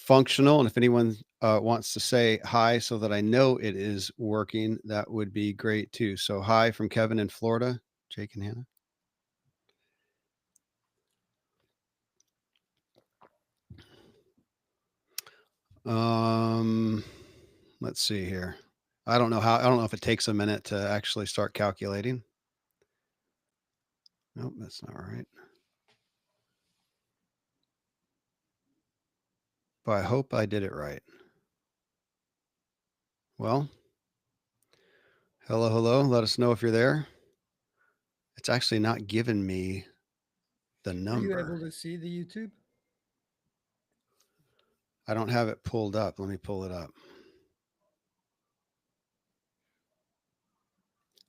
functional. And if anyone wants to say hi so that I know it is working, that would be great too. So hi from Kevin in Florida, Jake and Hannah. Um, let's see here. I don't know if it takes a minute to actually start calculating. Nope, that's not right. But I hope I did it right. Well, hello. Let us know if you're there. It's actually not giving me the Are you able number. to see the YouTube? I don't have it pulled up. Let me pull it up.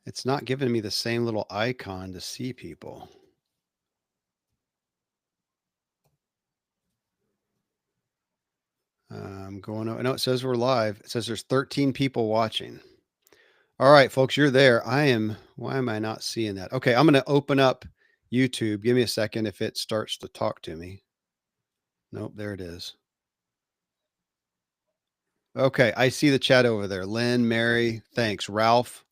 It's not giving me the same little icon to see people. I'm going. No, it says we're live. It says there's 13 people watching. All right, folks, you're there. Why am I not seeing that? Okay, I'm going to open up YouTube. Give me a second if it starts to talk to me. Nope, there it is. Okay, I see the chat over there. Lynn, Mary, thanks. Ralph.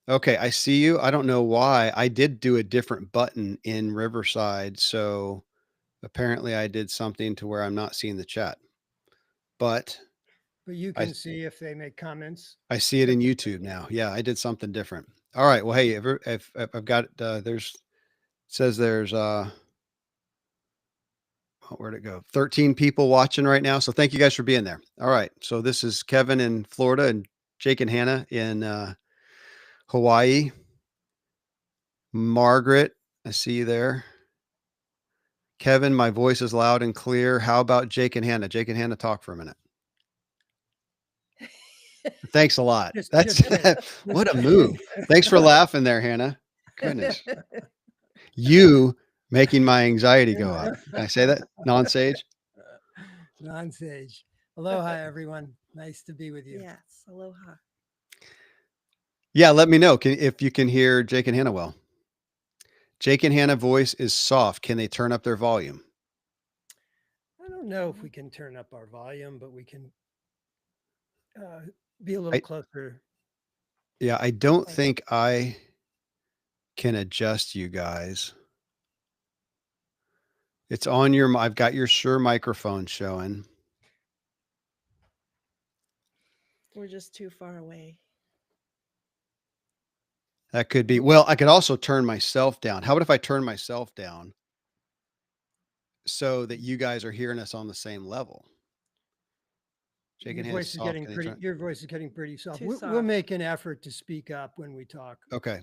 Okay, I see you. I don't know why. I did do a different button in Riverside, so apparently I did something to where I'm not seeing the chat. But But you I can see if they make comments. I see it Click in the YouTube now. Yeah, I did something different. All right. Well, hey, if I've got there's says there's where'd it go? 13 people watching right now. So thank you guys for being there. All right. So this is Kevin in Florida and Jake and Hannah in Hawaii. Margaret, I see you there. Kevin, my voice is loud and clear. How about Jake and Hannah? Jake and Hannah, talk for a minute. Thanks a lot. That's just kidding. what Just a kidding. move. Thanks for laughing there, Hannah. Goodness. You making my anxiety go up. Can I say that? Non-Sage? Non-Sage. Aloha, everyone. Nice to be with you. Yes, aloha. Yeah, let me know if you can hear Jake and Hannah well. Jake and Hannah voice is soft. Can they turn up their volume? I don't know if we can turn up our volume, but we can uh, be a little I closer. yeah, I don't think I can adjust you guys. It's on your I've got your Shure microphone showing. We're just too far away. That could be. Well, I could also turn myself down. How about if I turn myself down so that you guys are hearing us on the same level? Jake and Hannah soft. Can they turn? Your voice is getting pretty soft. Too We'll soft. make an effort to speak up when we talk. Okay.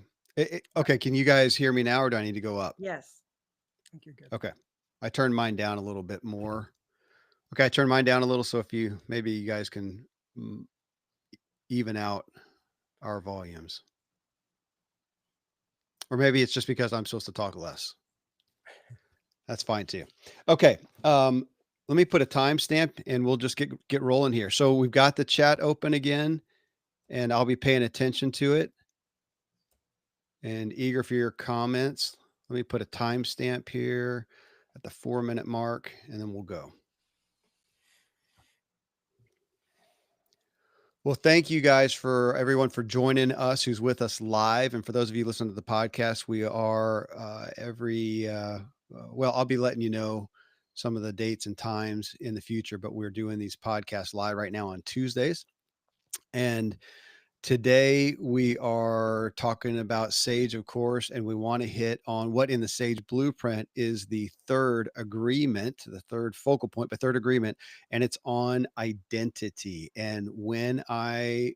Okay. Can you guys hear me now, or do I need to go up? Yes. I think you're good. Okay. I turned mine down a little bit more. Okay, I turned mine down a little. So if maybe you guys can even out our volumes, or maybe it's just because I'm supposed to talk less. That's fine too. Okay. Let me put a timestamp and we'll just get rolling here. So we've got the chat open again, and I'll be paying attention to it and eager for your comments. Let me put a timestamp here at the 4-minute mark, and then we'll go. Well, thank you guys for everyone for joining us who's with us live. And for those of you listening to the podcast, we are well, I'll be letting you know some of the dates and times in the future, but we're doing these podcasts live right now on Tuesdays. And today we are talking about SAGE, of course, and we want to hit on what in the SAGE blueprint is the third agreement, the third focal point, but third agreement, and it's on identity. And when I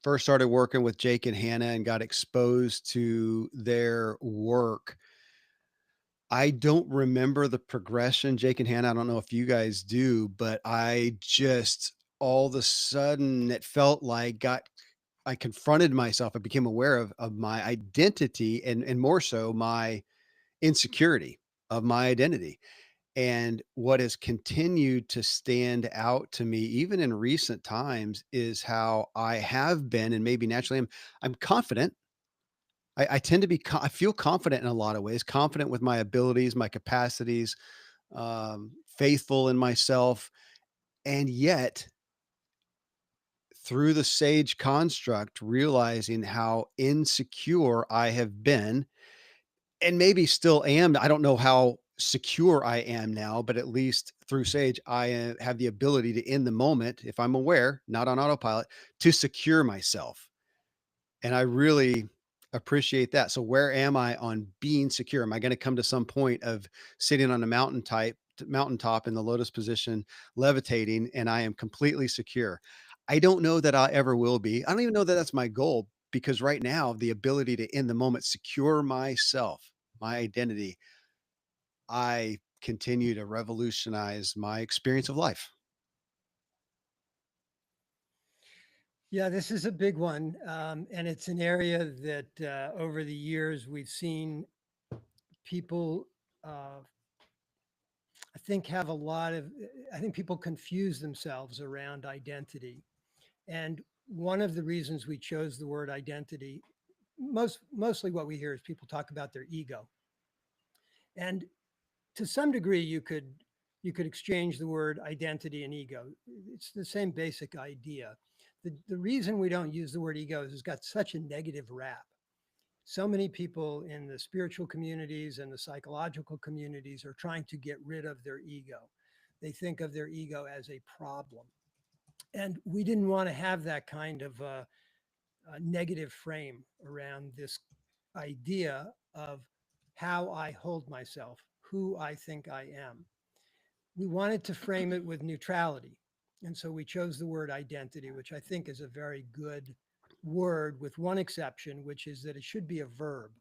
first started working with Jake and Hannah and got exposed to their work, I don't remember the progression, Jake and Hannah. I don't know if you guys do, but I just all of a sudden it felt like I confronted myself. I became aware of my identity and more so my insecurity of my identity. And what has continued to stand out to me, even in recent times, is how I have been, and maybe naturally I'm confident. I tend to be, I feel confident in a lot of ways, confident with my abilities, my capacities, faithful in myself. And yet, through the sage construct, realizing how insecure I have been and maybe still am. I don't know how secure I am now, but at least through Sage, I have the ability to, in the moment, if I'm aware, not on autopilot, to secure myself. And I really appreciate that. So, where am I on being secure? Am I going to come to some point of sitting on a mountaintop in the lotus position, levitating, and I am completely secure? I don't know that I ever will be. I don't even know that that's my goal because right now, the ability to, in the moment, secure myself, my identity, I continue to revolutionize my experience of life. Yeah, this is a big one. And it's an area that over the years we've seen people, uh, I think, have a lot of, I think people confuse themselves around identity. And one of the reasons we chose the word identity, mostly what we hear is people talk about their ego. And to some degree, you could exchange the word identity and ego. It's the same basic idea. The reason we don't use the word ego is it's got such a negative rap. So many people in the spiritual communities and the psychological communities are trying to get rid of their ego. They think of their ego as a problem. And we didn't want to have that kind of a negative frame around this idea of how I hold myself, who I think I am. We wanted to frame it with neutrality. And so we chose the word identity, which I think is a very good word, with one exception, which is that it should be a verb.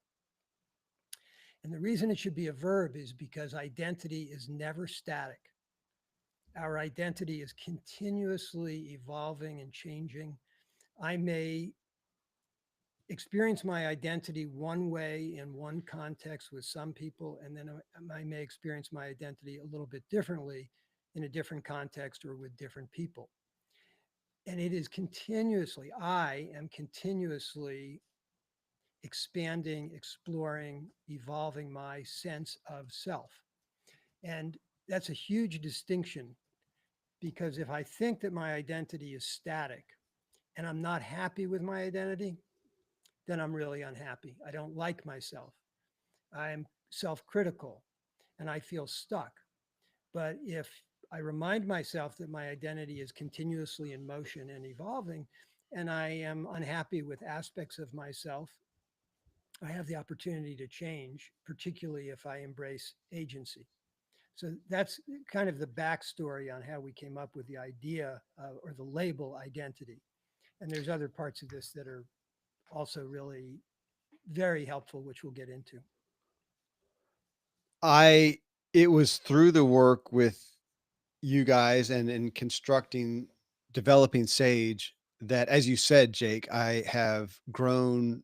And the reason it should be a verb is because identity is never static. Our identity is continuously evolving and changing. I may experience my identity one way in one context with some people, and then I may experience my identity a little bit differently in a different context or with different people. And it is continuously, I am continuously expanding, exploring, evolving my sense of self. And that's a huge distinction because if I think that my identity is static and I'm not happy with my identity, then I'm really unhappy. I don't like myself. I am self critical and I feel stuck. But if I remind myself that my identity is continuously in motion and evolving, and I am unhappy with aspects of myself, I have the opportunity to change, particularly if I embrace agency. So that's kind of the backstory on how we came up with the idea or the label identity. And there's other parts of this that are also really very helpful, which we'll get into. I It was through the work with you guys and in constructing developing Sage that, as you said, Jake, I have grown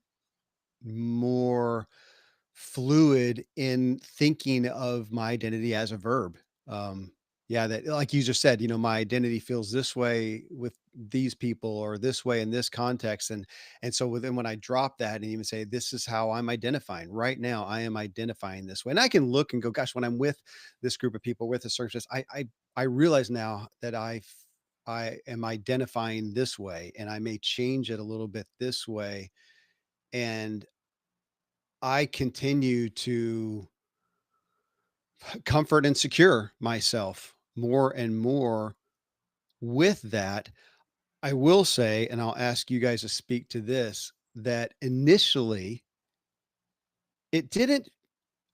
more fluid in thinking of my identity as a verb. Um, yeah, that like you just said, my identity feels this way with these people or this way in this context. And so within when I drop that and even say, this is how I'm identifying right now, I am identifying this way. And I can look and go, gosh, when I'm with this group of people with a service, I realize now that I am identifying this way and I may change it a little bit this way. And I continue to comfort and secure myself more and more with that. I will say, and I'll ask you guys to speak to this, that initially it didn't,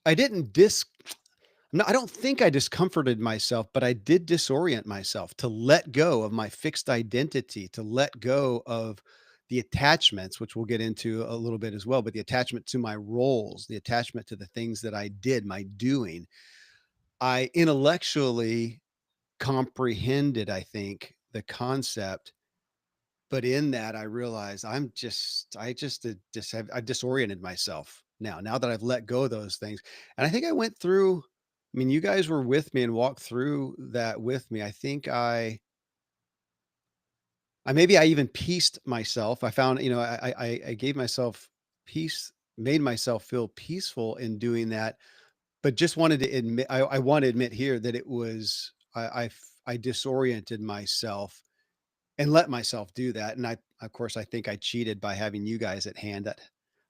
I didn't dis, no, I don't think I discomforted myself, but I did disorient myself to let go of my fixed identity, to let go of the attachments, which we'll get into a little bit as well, but the attachment to my roles, the attachment to the things that I did, my doing. I intellectually comprehended, I think, the concept, but in that I realized I disoriented myself now that I've let go of those things. And I think I went through, I mean, you guys were with me and walked through that with me. I think I maybe I even pieced myself. I found, I gave myself peace, made myself feel peaceful in doing that. but just wanted to admit, I want to admit here that it was, I disoriented myself and let myself do that. And of course, I think I cheated by having you guys at hand. That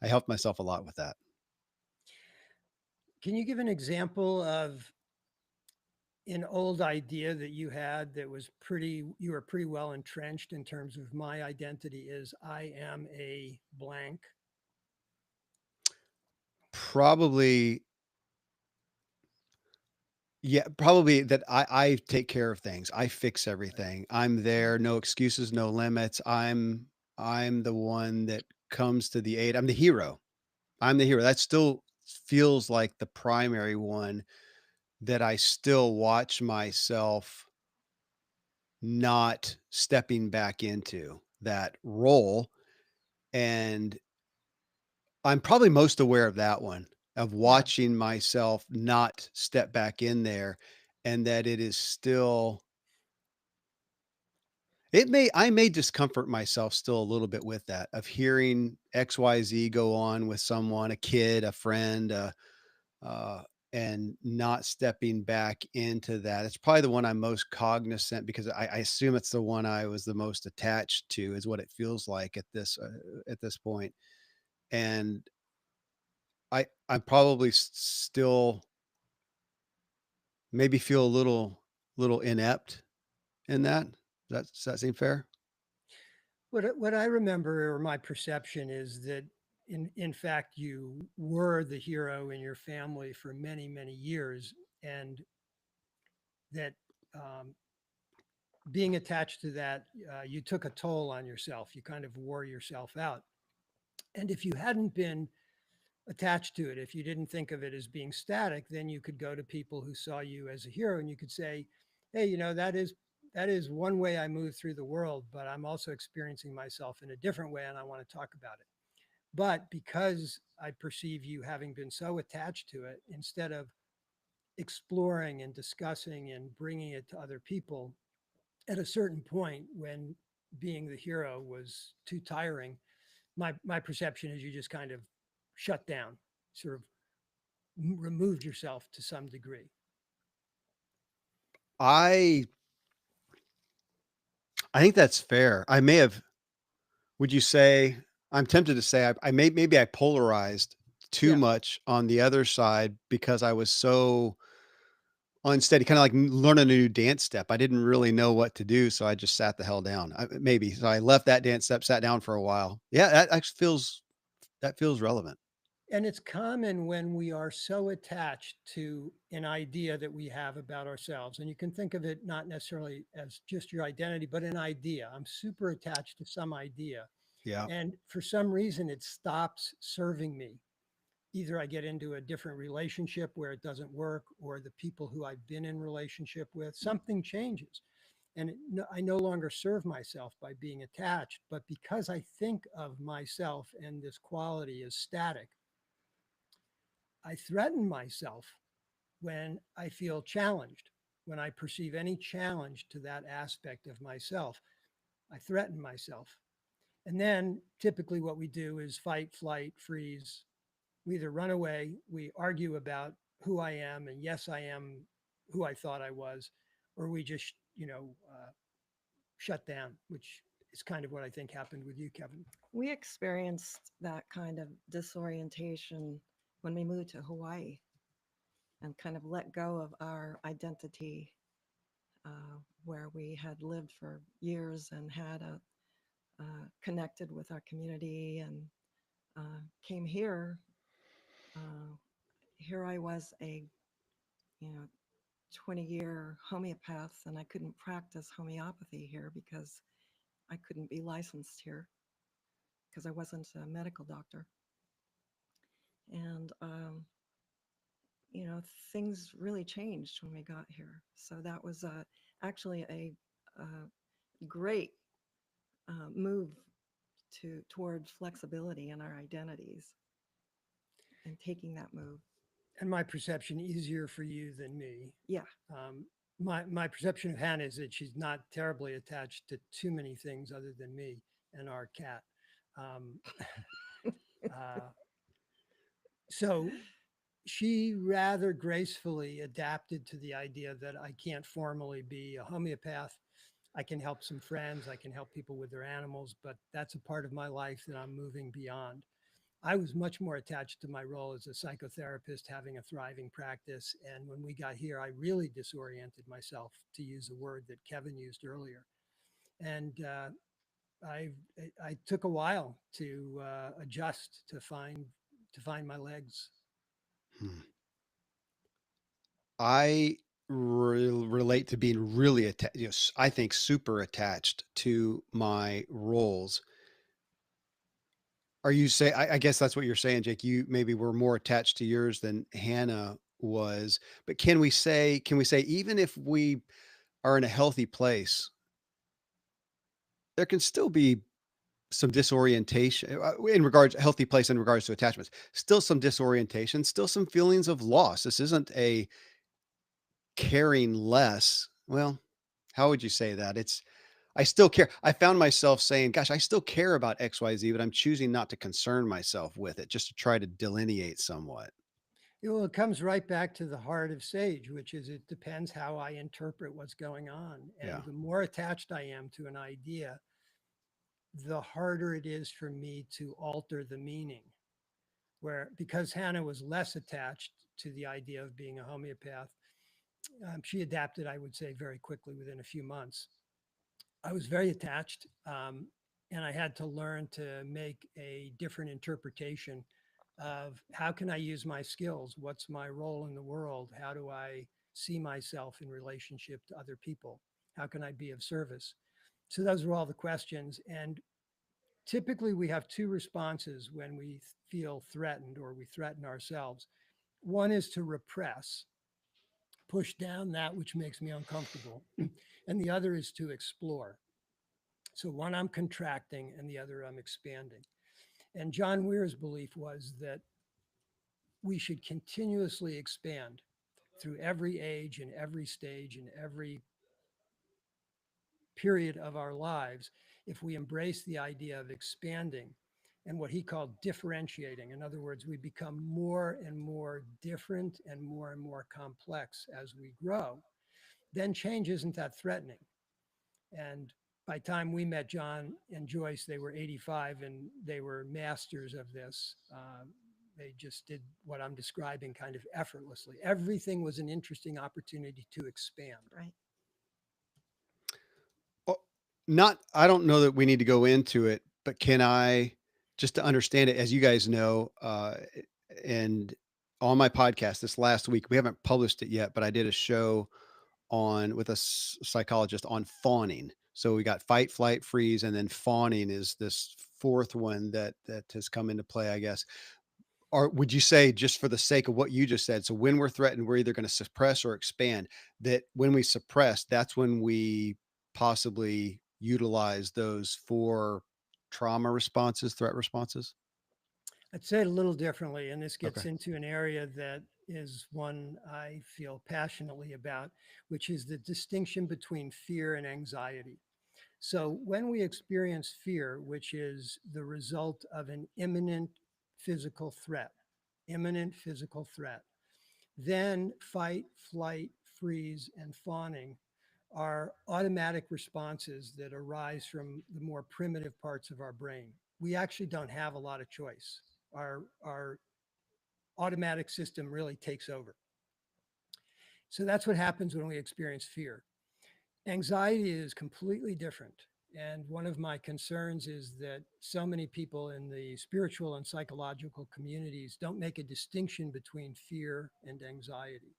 I helped myself a lot with that. Can you give an example of an old idea that you had that was you were pretty well entrenched in terms of my identity is I am a blank? Probably, yeah, probably that I take care of things. I fix Right. everything. I'm Yeah. there, no excuses, no limits. I'm the one that comes to the aid. I'm the hero. I'm the hero. That still feels like the primary one that I still watch myself not stepping back into that role. And I'm probably most aware of that one, of Yeah. watching myself not step back in there, and that it is still, I may discomfort myself still a little bit with that, of hearing XYZ go on with someone, a kid, a friend, uh, and not stepping back into that. It's probably the one I'm most cognizant, because I assume it's the one I was the most attached to, is what it feels like at this point. And I'm probably still maybe feel a little inept in that. Does that seem fair? What I remember or my perception is that in fact you were the hero in your family for many many years, and that um, being attached to that, you took a toll on yourself. You kind of wore yourself out. And if you hadn't been attached to it, if you didn't think of it as being static, then you could go to people who saw you as a hero and you could say, hey, that is one way I move through the world, but I'm also experiencing myself in a different way and I want to talk about it. But because I perceive you having been so attached to it, instead of exploring and discussing and bringing it to other people, at a certain point when being the hero was too tiring, my perception is you just kind of shut down, sort of removed yourself to some degree. I I think that's fair. I may have, would you say, I'm tempted to say maybe I polarized too Yeah. much on the other side because I was so unsteady, kind of like learning a new dance step. I didn't really know what to do, so I just sat the hell down. Maybe so I left that dance step, sat down for a while. Yeah, that actually feels relevant. And it's common when we are so attached to an idea that we have about ourselves. And you can think of it not necessarily as just your identity, but an idea. I'm super attached to some idea. Yeah. And for some reason, it stops serving me. Either I get into a different relationship where it doesn't work, or the people who I've been in relationship with, something changes. And I no longer serve myself by being attached. But because I think of myself and this quality as static, I threaten myself when I feel challenged. When I perceive any challenge to that aspect of myself, I threaten myself. And then typically what we do is fight, flight, freeze. We either run away, we argue about who I am, and yes, I am who I thought I was, or we just, shut down, which is kind of what I think happened with you, Kevin. We experienced that kind of disorientation when we moved to Hawaii and kind of let go of our identity, where we had lived for years and had connected with our community and came here. Uh, Here I was a, you know, 20-year homeopath, and I couldn't practice homeopathy here because I couldn't be licensed here because I wasn't a medical doctor. And, things really changed when we got here. So that was actually a great move toward flexibility in our identities and taking that move. And my perception easier for you than me. Yeah. Um, my perception of Hannah is that she's not terribly attached to too many things other than me and our cat. Um, uh, so she rather gracefully adapted to the idea that I can't formally be a homeopath. I can help some friends, I can help people with their animals, but that's a part of my life that I'm moving beyond. I was much more attached to my role as a psychotherapist, having a thriving practice. And when we got here, I really disoriented myself, to use a word that Kevin used earlier. And I I took a while to adjust to find my legs. Hmm. I relate to being really attached. I think super attached to my roles. Are you say? I guess that's what you're saying, Jake. You maybe were more attached to yours than Hannah was. But can we say? Can we say even if we are in a healthy place, there can still be some disorientation in regards healthy place in regards to attachments. Still some disorientation. Still some feelings of loss. This isn't a caring less. Well, how would you say that? It's I still care. I found myself saying, "Gosh, I still care about XYZ, but I'm choosing not to concern myself with it just to try to delineate somewhat." Well, it comes right back to the heart of sage, which is it depends how I interpret what's going on. Yeah. And the more attached I am to an idea, the harder it is for me to alter the meaning. Where because Hannah was less attached to the idea of being a homeopath, she adapted, I would say, very quickly within a few months. I was very attached, and I had to learn to make a different interpretation of how can I use my skills? What's my role in the world? How do I see myself in relationship to other people? How can I be of service? So those were all the questions. And typically we have two responses when we feel threatened or we threaten ourselves. One is to repress, push down that which makes me uncomfortable, and the other is to explore. So one I'm contracting and the other I'm expanding. And John Weir's belief was that we should continuously expand through every age and every stage and every period of our lives if we embrace the idea of expanding and what he called differentiating. In other words, we become more and more different and more complex as we grow. Then change isn't that threatening. And by the time we met John and Joyce, they were 85 and they were masters of this. They just did what I'm describing kind of effortlessly. Everything was an interesting opportunity to expand. Right. Well, not I don't know that we need to go into it, but can I just to understand it, as you guys know, and on my podcast this last week, we haven't published it yet, but I did a show on with a psychologist on fawning. So we got fight, flight, freeze, and then fawning is this fourth one that has come into play, I guess. Or would you say, just for the sake of what you just said, so when we're threatened, we're either going to suppress or expand? That when we suppress, that's when we possibly utilize those four trauma responses, threat responses. I'd say it a little differently, and this Okay. gets into an area that is one I feel passionately about, which is the distinction between fear and anxiety. So, when we experience fear, which is the result of an imminent physical threat, then fight, flight, freeze, and fawning are automatic responses that arise from the more primitive parts of our brain. We actually don't have a lot of choice. Our automatic system really takes over. So that's what happens when we experience fear. Anxiety is completely different. And one of my concerns is that so many people in the spiritual and psychological communities don't make a distinction between fear and anxiety.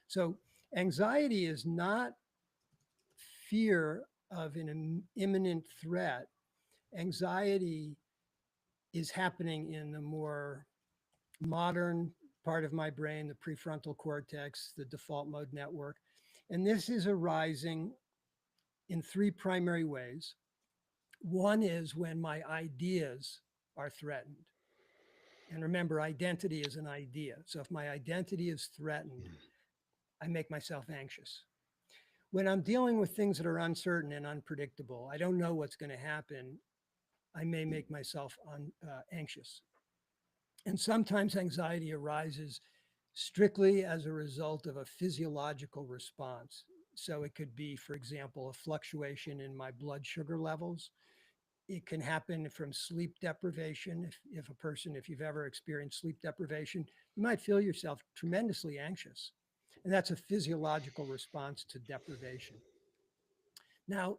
So, anxiety is not fear of an imminent threat. Anxiety is happening in the more modern part of my brain, the prefrontal cortex, the default mode network. And this is arising in three primary ways. One is when my ideas are threatened. And remember, identity is an idea. So if my identity is threatened, I make myself anxious. When I'm dealing with things that are uncertain and unpredictable, I don't know what's going to happen. I may make myself anxious. And sometimes anxiety arises strictly as a result of a physiological response. So it could be, for example, a fluctuation in my blood sugar levels. It can happen from sleep deprivation. If a person, if you've ever experienced sleep deprivation, you might feel yourself tremendously anxious. And that's a physiological response to deprivation. Now,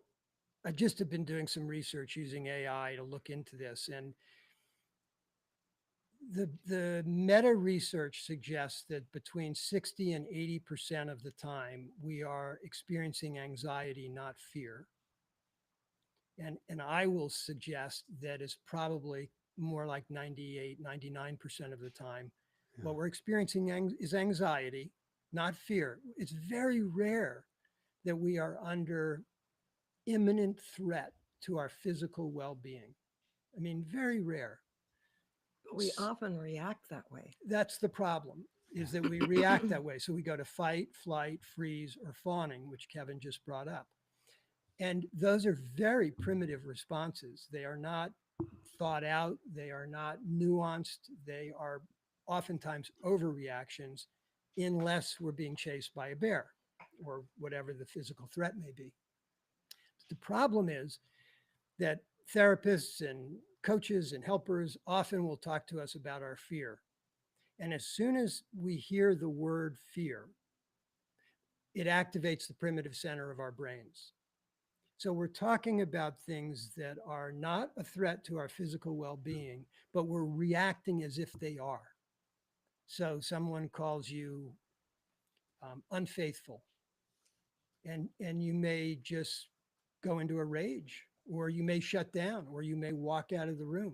I just have been doing some research using AI to look into this. And the meta research suggests that between 60 and 80% of the time, we are experiencing anxiety, not fear. And I will suggest that is probably more like 98, 99% of the time. Yeah. What we're experiencing is anxiety, not fear. It's very rare that we are under imminent threat to our physical well being. I mean, very rare. We often react that way. That's the problem, is Yeah. that we react that way. So we go to fight, flight, freeze, or fawning, which Kevin just brought up. And those are very primitive responses. They are not thought out, they are not nuanced, they are oftentimes overreactions unless we're being chased by a bear or whatever the physical threat may be. The problem is that therapists and coaches and helpers often will talk to us about our fear. And as soon as we hear the word fear, it activates the primitive center of our brains. So we're talking about things that are not a threat to our physical well being, but we're reacting as if they are. So someone calls you unfaithful, and you may just go into a rage, or you may shut down, or you may walk out of the room.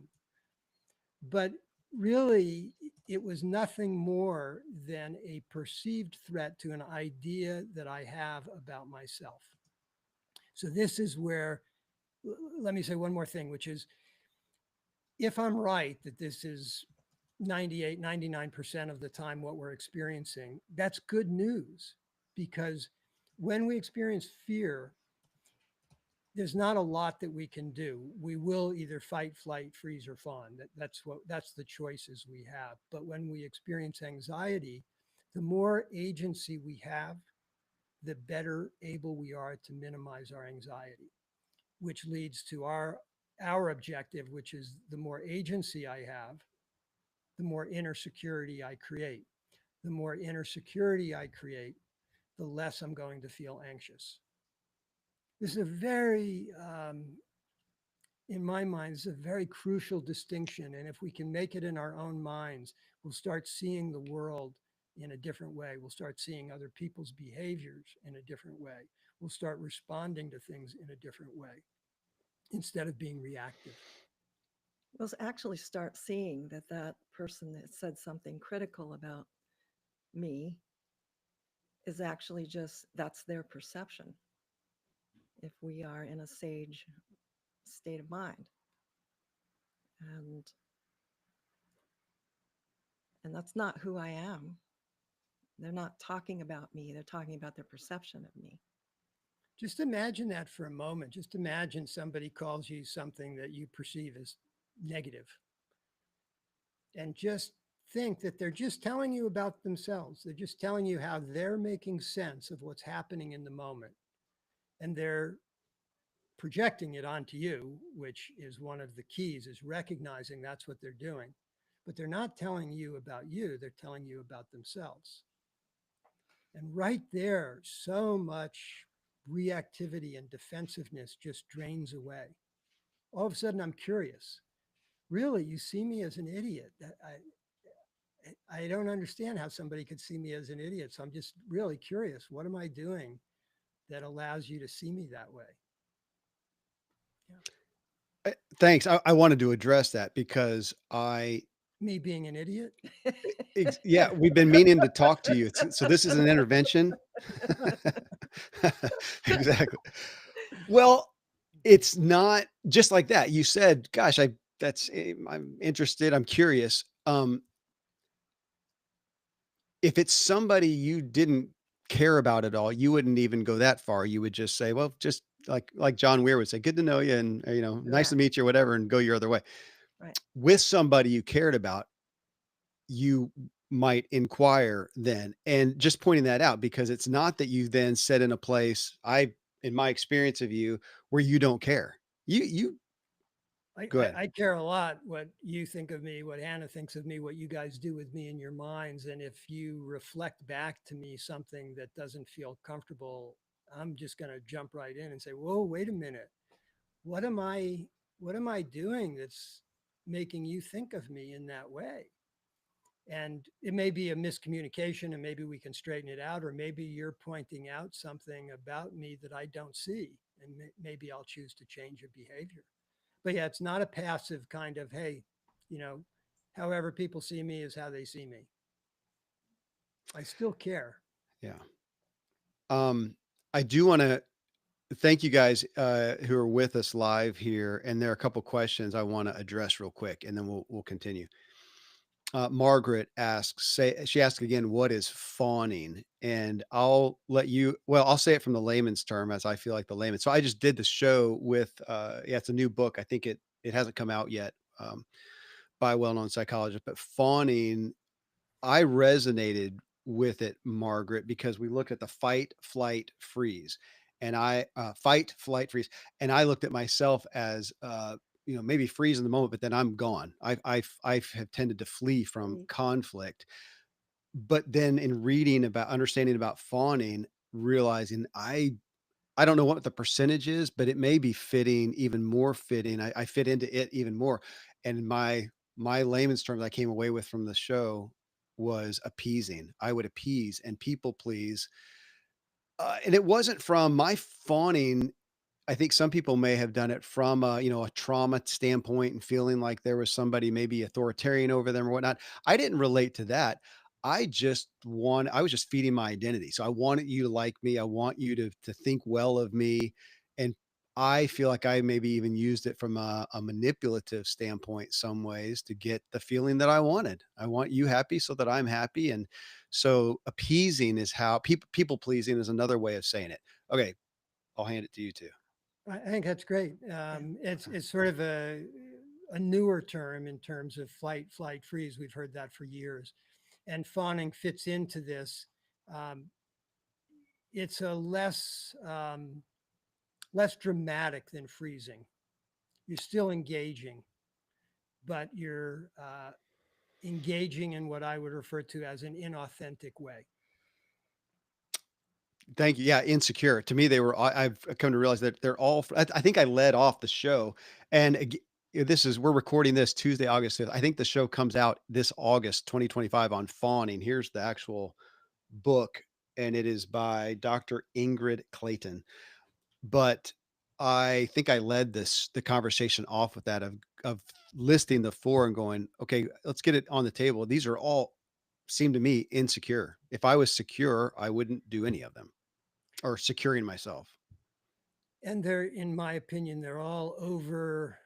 But really, it was nothing more than a perceived threat to an idea that I have about myself. So this is where, let me say one more thing, which is, if I'm right that this is 98, 99% of the time what we're experiencing, that's good news, because when we experience fear, there's not a lot that we can do. We will either fight, flight, freeze, or fawn. That's the choices we have. But when we experience anxiety, the more agency we have, the better able we are to minimize our anxiety, which leads to our objective, which is the more agency I have, the more inner security I create. The more inner security I create, the less I'm going to feel anxious. This is a very, in my mind, this is a very crucial distinction. And if we can make it in our own minds, we'll start seeing the world in a different way. We'll start seeing other people's behaviors in a different way. We'll start responding to things in a different way instead of being reactive. We'll actually start seeing that that person that said something critical about me is actually just that's their perception if we are in a sage state of mind. And and that's not who I am. They're not talking about me, they're talking about their perception of me. Just imagine that for a moment. Just imagine somebody calls you something that you perceive as negative, and just think that they're just telling you about themselves. They're just telling you how they're making sense of what's happening in the moment. And they're projecting it onto you, which is one of the keys, is recognizing that's what they're doing. But they're not telling you about you, they're telling you about themselves. And right there, so much reactivity and defensiveness just drains away. All of a sudden, I'm curious. Really, you see me as an idiot. I don't understand how somebody could see me as an idiot. So I'm just really curious. What am I doing that allows you to see me that way? Thanks. I wanted to address that because Me being an idiot? yeah, we've been meaning to talk to you. So this is an intervention. Exactly. Well, it's not just like that. You said, gosh, I'm interested. I'm curious. If it's somebody you didn't care about at all, you wouldn't even go that far. You would just say, well, just like John Weir would say, good to know you, and nice to Right, meet you, whatever, and go your other way. right. With somebody you cared about, you might inquire then. And just pointing that out, because it's not that you then set in a place, in my experience of you, where you don't care. You I, go I, ahead. I care a lot what you think of me, what Hannah thinks of me, what you guys do with me in your minds. And if you reflect back to me something that doesn't feel comfortable, I'm just going to jump right in and say, whoa, wait a minute. What am I, what am I doing that's making you think of me in that way? And it may be a miscommunication and maybe we can straighten it out, or maybe you're pointing out something about me that I don't see. And maybe I'll choose to change your behavior. But yeah, it's not a passive kind of, hey, you know, however people see me is how they see me. I still care. Yeah. I do want to thank you guys who are with us live here, and there are a couple questions I want to address real quick, and then we'll continue. Margaret asks, she asks again, what is fawning? And I'll let you, well, I'll say it from the layman's term, as I feel like the layman. So I just did the show with, yeah, it's a new book. I think it hasn't come out yet, by a well-known psychologist, but fawning, I resonated with it, Margaret, because we looked at the fight, flight, freeze, and fight, flight, freeze, and I looked at myself as, maybe freeze in the moment, but then I'm gone. I have tended to flee from Right. conflict, but then in reading about, understanding about fawning, realizing I don't know what the percentage is, but it may be fitting, even more fitting. I fit into it even more. And my layman's terms I came away with from the show was appeasing. I would appease and people please. And it wasn't from my fawning. I think some people may have done it from a trauma standpoint and feeling like there was somebody maybe authoritarian over them or whatnot. I didn't relate to that. I was just feeding my identity. So I wanted you to like me. I want you to think well of me. And I feel like I maybe even used it from a manipulative standpoint some ways to get the feeling that I wanted. I want you happy so that I'm happy. And so appeasing is how people pleasing is another way of saying it. Okay, I'll hand it to you too. I think that's great. Yeah. It's sort of a newer term in terms of flight, flight, freeze. We've heard that for years, and fawning fits into this. Um, it's a less dramatic than freezing. You're still engaging, but you're engaging in what I would refer to as an inauthentic way. Thank you. Yeah, insecure. To me, they were. I've come to realize that they're all. I think I led off the show, and this is we're recording this Tuesday, August 5th. I think the show comes out this August 2025 on fawning. Here's the actual book, and it is by Dr. Ingrid Clayton. But I think I led the conversation off with that of listing the four and going, okay, let's get it on the table. These are all seem to me insecure. If I was secure, I wouldn't do any of them or securing myself. And they're, in my opinion, they're over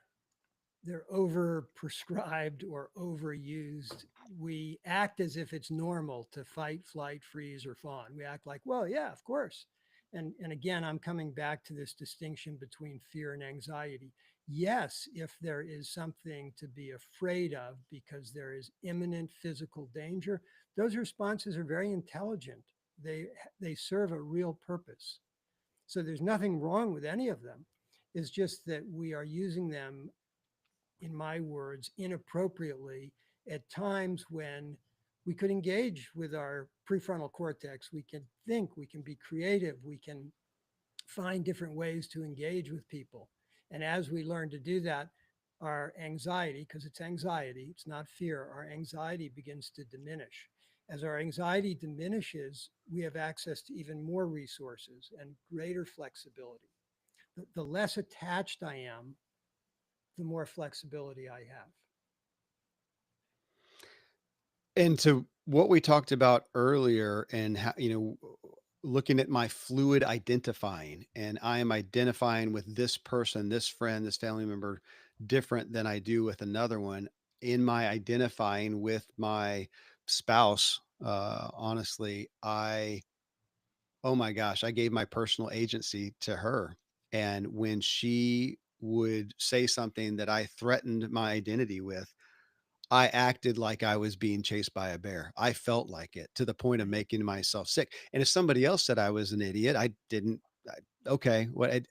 prescribed or overused. We act as if it's normal to fight, flight, freeze, or fawn. We act like, well, yeah, of course. And again, I'm coming back to this distinction between fear and anxiety. Yes, if there is something to be afraid of because there is imminent physical danger, those responses are very intelligent. They they serve a real purpose. So there's nothing wrong with any of them. It's just that we are using them, in my words, inappropriately at times when we could engage with our prefrontal cortex. We can think, we can be creative, we can find different ways to engage with people. And as we learn to do that, our anxiety, because it's anxiety, it's not fear, our anxiety begins to diminish. As our anxiety diminishes, we have access to even more resources and greater flexibility. The less attached I am, the more flexibility I have. And to what we talked about earlier, and how, looking at my fluid identifying, and I am identifying with this person, this friend, this family member different than I do with another one. In my identifying with my spouse, honestly, oh my gosh, I gave my personal agency to her. And when she would say something that I threatened my identity with, I acted like I was being chased by a bear. I felt like it to the point of Right. making myself sick. And if somebody else said I was an idiot, I didn't. Okay, what I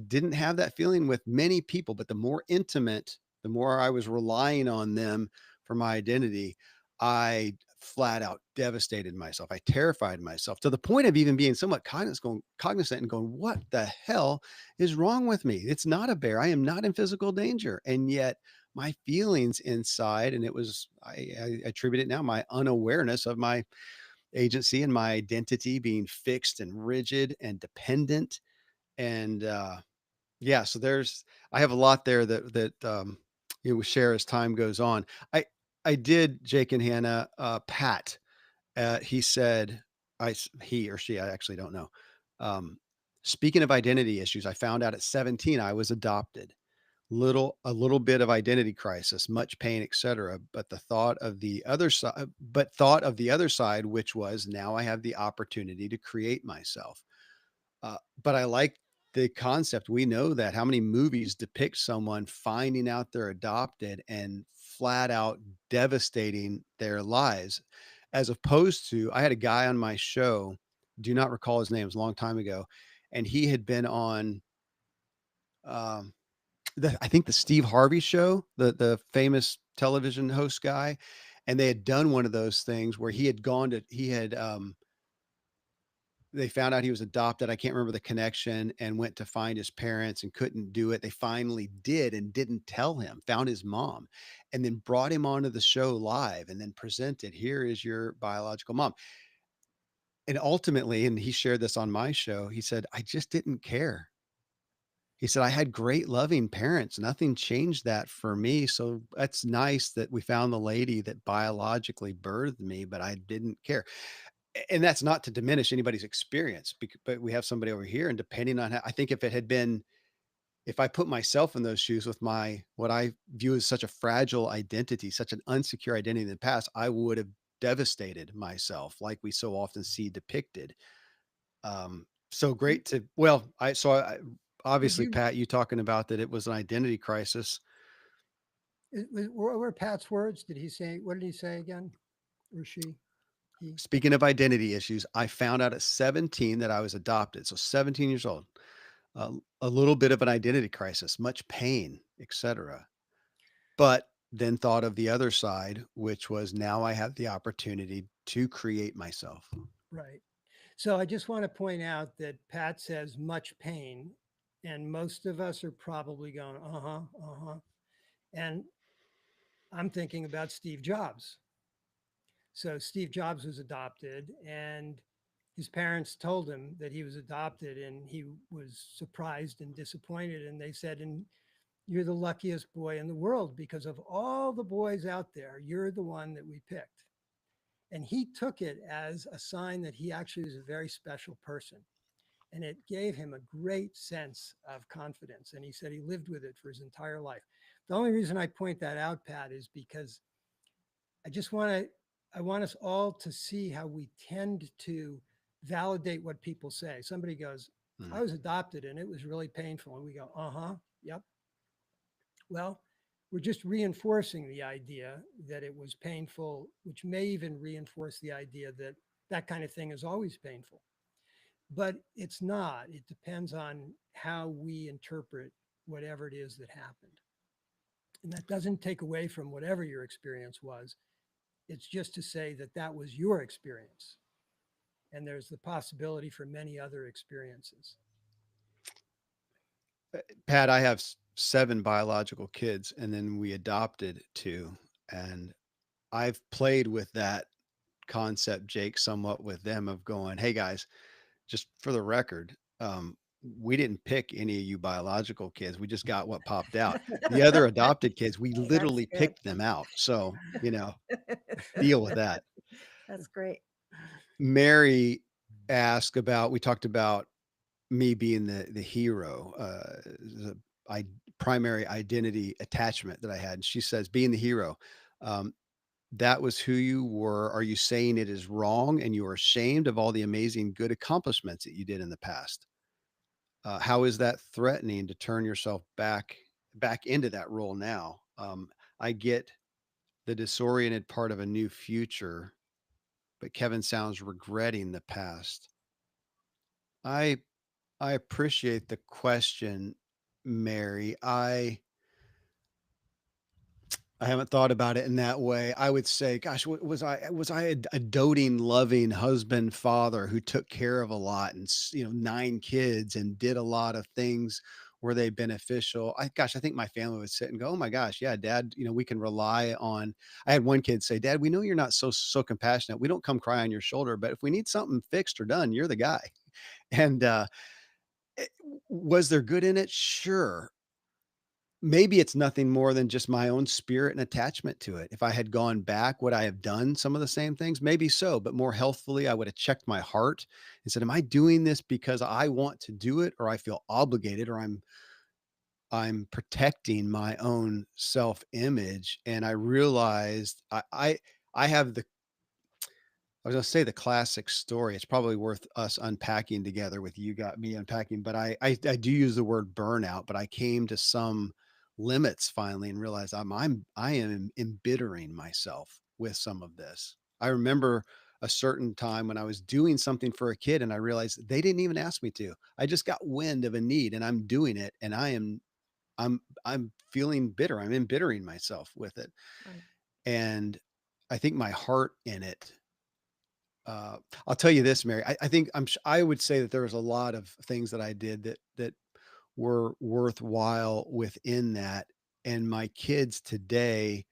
didn't have that feeling with many people, but the more intimate, the more I was relying on them for my identity, I flat out devastated myself. I terrified myself to the point of even being somewhat cognizant and going, "What the hell is wrong with me? It's not a bear. I am not in physical danger." And yet my feelings inside, and it was I attribute it now, my unawareness of my agency and my identity being fixed and rigid and dependent. And yeah, so there's I have a lot there that we share as time goes on. I did, Jake and Hannah, Pat, he said, he or she, I actually don't know. Um, Speaking of identity issues, I found out at 17 I was adopted. A little bit of identity crisis, much pain, etc. But the thought of the other side, which was now I have the opportunity to create myself. But I like the concept. We know that how many movies depict someone finding out they're adopted and flat out devastating their lives, as opposed to I had a guy on my show, do not recall his name, it was a long time ago, and he had been on um, I think the Steve Harvey show, the famous television host guy, and they had done one of those things where he had they found out he was adopted. I can't remember the connection, and went to find his parents and couldn't do it. They finally did and didn't tell him, found his mom, and then brought him onto the show live and then presented, here is your biological mom. And ultimately, and he shared this on my show, he said, I just didn't care. He said, I had great loving parents. Nothing changed that for me. So that's nice that we found the lady that biologically birthed me, but I didn't care. And that's not to diminish anybody's experience, but we have somebody over here. And depending on how, I think if it had been, if I put myself in those shoes with my, what I view as such a fragile identity, such an unsecure identity in the past, I would have devastated myself like we so often see depicted. So You- great to, well, Would obviously, you, Pat, you talking about that it was an identity crisis. what were Pat's words? Did he say, what did he say again? Or she? He? Speaking of identity issues, I found out at 17 that I was adopted. So 17 years old, a little bit of an identity crisis, much pain, etc. But then thought of the other side, which was now I have the opportunity to create myself. Right. So I just want to point out that Pat says much pain, and most of us are probably going, uh huh, uh huh. And I'm thinking about Steve Jobs. So Steve Jobs was adopted, and his parents told him that he was adopted, and he was surprised and disappointed. And they said, and you're the luckiest boy in the world because of all the boys out there, you're the one that we picked. And he took it as a sign that he actually was a very special person. And it gave him a great sense of confidence. And he said he lived with it for his entire life. The only reason I point that out, Pat, is because I just want to, I want us all to see how we tend to validate what people say. Somebody goes, Mm. I was adopted and it was really painful. And we go, uh huh, yep. Well, we're just reinforcing the idea that it was painful, which may even reinforce the idea that that kind of thing is always painful. But it's not. It depends on how we interpret whatever it is that happened. And that doesn't take away from whatever your experience was. It's just to say that that was your experience. And there's the possibility for many other experiences. Pat, I have seven biological kids, and then we adopted two. And I've played with that concept, Jake, somewhat with them of going, hey guys, just for the record, we didn't pick any of you biological kids. We just got what popped out. The other adopted kids, we Oh, that's literally good. picked them out. So, deal with that. That's great. Mary asked about, we talked about me being the hero, the I, primary identity attachment that I had. And she says, being the hero, um, that was who you were. Are you saying it is wrong and you are ashamed of all the amazing good accomplishments that you did in the past? How is that threatening to turn yourself back into that role now? I get. the disoriented part of a new future, but Kevin sounds regretting the past. I I appreciate the question, Mary. I haven't thought about it in that way. I would say, gosh, was I a doting, loving husband, father who took care of a lot and 9 kids and did a lot of things. Were they beneficial? I think my family would sit and go, "Oh my gosh, yeah, Dad. We can rely on." I had one kid say, "Dad, we know you're not so compassionate. We don't come cry on your shoulder, but if we need something fixed or done, you're the guy." And eh, was there good in it? Sure. Maybe it's nothing more than just my own spirit and attachment to it. If I had gone back, would I have done some of the same things? Maybe so, but more healthfully, I would have checked my heart and said, "Am I doing this because I want to do it, or I feel obligated, or I'm protecting my own self-image?" And I realized I have the I was gonna say the classic story. It's probably worth us unpacking together with you got me unpacking, but I do use the word burnout, but I came to some limits finally and realized I am embittering myself with some of this. I remember a certain time when I was doing something for a kid and I realized they didn't even ask me to. I just got wind of a need and I'm doing it and I'm feeling bitter. I'm embittering myself with it. Right. And I think my heart in it uh, I'll tell you this, Mary. I think I would say that there was a lot of things that I did that were worthwhile within that. And my kids today,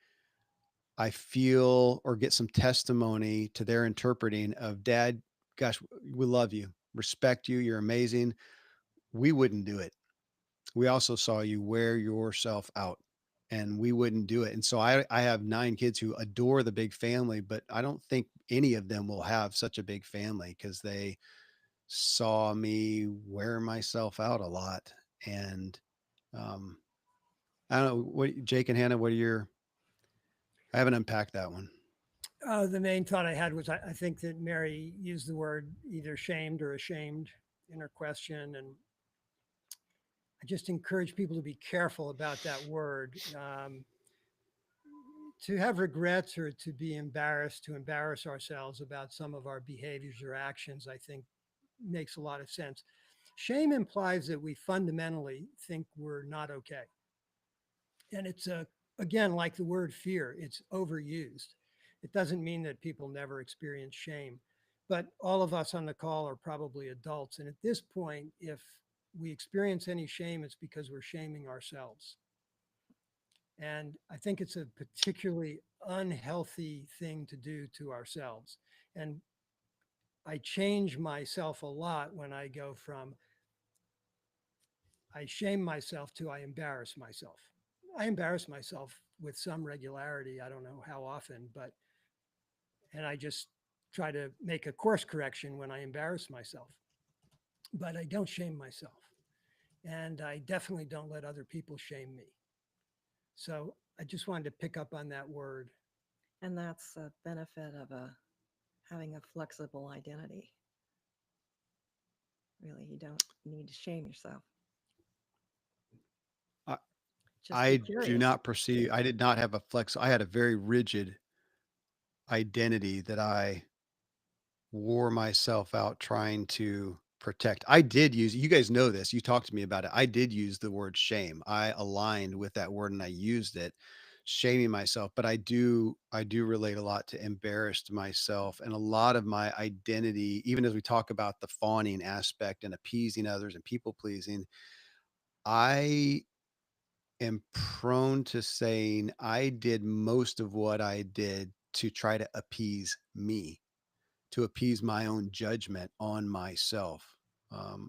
I feel or get some testimony to their interpreting of Dad. Gosh, we love you, respect you. You're amazing. We wouldn't do it. We also saw you wear yourself out and we wouldn't do it. And so I have 9 kids who adore the big family, but I don't think any of them will have such a big family because they saw me wear myself out a lot. And um, I don't know what Jake and Hannah, what are your, I haven't unpacked that one. The main thought I had was I think that Mary used the word either shamed or ashamed in her question. And I just encourage people to be careful about that word. To have regrets or to be embarrassed, to embarrass ourselves about some of our behaviors or actions, I think makes a lot of sense. Shame implies that we fundamentally think we're not okay. And it's again, like the word fear, it's overused. It doesn't mean that people never experience shame, but all of us on the call are probably adults. And at this point, if we experience any shame, it's because we're shaming ourselves. And I think it's a particularly unhealthy thing to do to ourselves. And I change myself a lot when I go from I shame myself to I embarrass myself. I embarrass myself with some regularity. I don't know how often, but, and I just try to make a course correction when I embarrass myself. But I don't shame myself. And I definitely don't let other people shame me. So I just wanted to pick up on that word. And that's a benefit of having a flexible identity. Really, you don't need to shame yourself. I, Just be I do curious. not perceive, I did not have a flex. I had a very rigid identity that I wore myself out trying to protect. I did use, you guys know this, you talked to me about it. I did use the word shame. I aligned with that word and I used it, shaming myself, but I do relate a lot to embarrassed myself and a lot of my identity, even as we talk about the fawning aspect and appeasing others and people pleasing, I am prone to saying I did most of what I did to try to appease me, to appease my own judgment on myself.